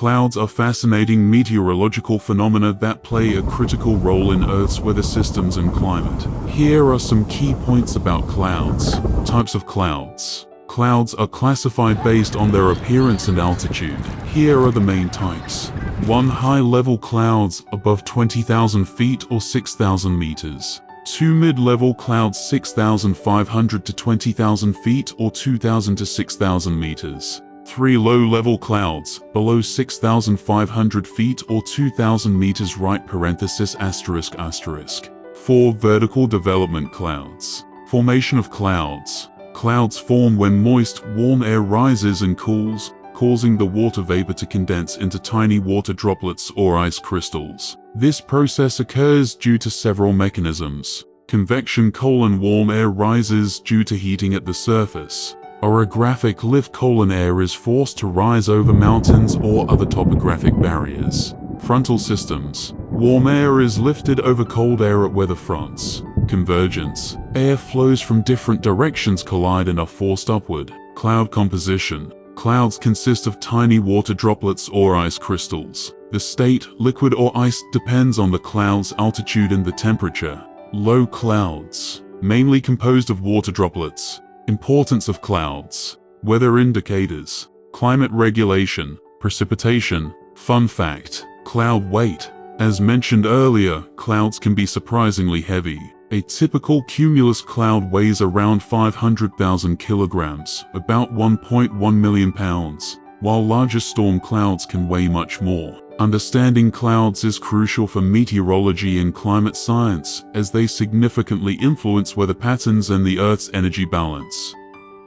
Clouds are fascinating meteorological phenomena that play a critical role in Earth's weather systems and climate. Here are some key points about clouds. Types of clouds. Clouds are classified based on their appearance and altitude. Here are the main types. 1. High-level clouds above 20,000 feet or 6,000 meters. 2. Mid-level clouds 6,500 to 20,000 feet or 2,000 to 6,000 meters. 3. Low-level clouds below 6,500 feet or 2,000 meters. Right parenthesis asterisk asterisk. 4. Vertical development clouds. Formation of clouds. Clouds form when moist, warm air rises and cools, causing the water vapor to condense into tiny water droplets or ice crystals. This process occurs due to several mechanisms. Convection: warm air rises due to heating at the surface. Orographic lift: air is forced to rise over mountains or other topographic barriers. Frontal systems: warm air is lifted over cold air at weather fronts. Convergence: air flows from different directions collide and are forced upward. Cloud composition: clouds consist of tiny water droplets or ice crystals. The state, liquid or ice, depends on the cloud's altitude and the temperature. Low clouds, mainly composed of water droplets. Importance of clouds. Weather indicators. Climate regulation. Precipitation. Fun fact: cloud weight. As mentioned earlier, clouds can be surprisingly heavy. A typical cumulus cloud weighs around 500,000 kilograms, about 1.1 million pounds, while larger storm clouds can weigh much more. Understanding clouds is crucial for meteorology and climate science, as they significantly influence weather patterns and the Earth's energy balance.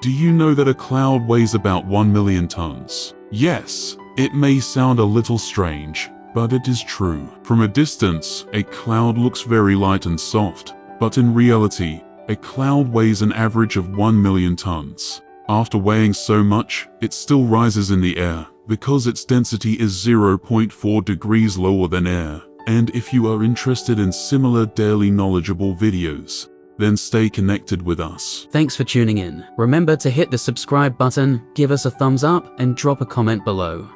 Do you know that a cloud weighs about 1 million tons? Yes, it may sound a little strange, but it is true. From a distance, a cloud looks very light and soft, but in reality, a cloud weighs an average of 1 million tons. After weighing so much, it still rises in the air, because its density is 0.4 degrees lower than air. And if you are interested in similar daily knowledgeable videos, then stay connected with us. Thanks for tuning in. Remember to hit the subscribe button, give us a thumbs up, and drop a comment below.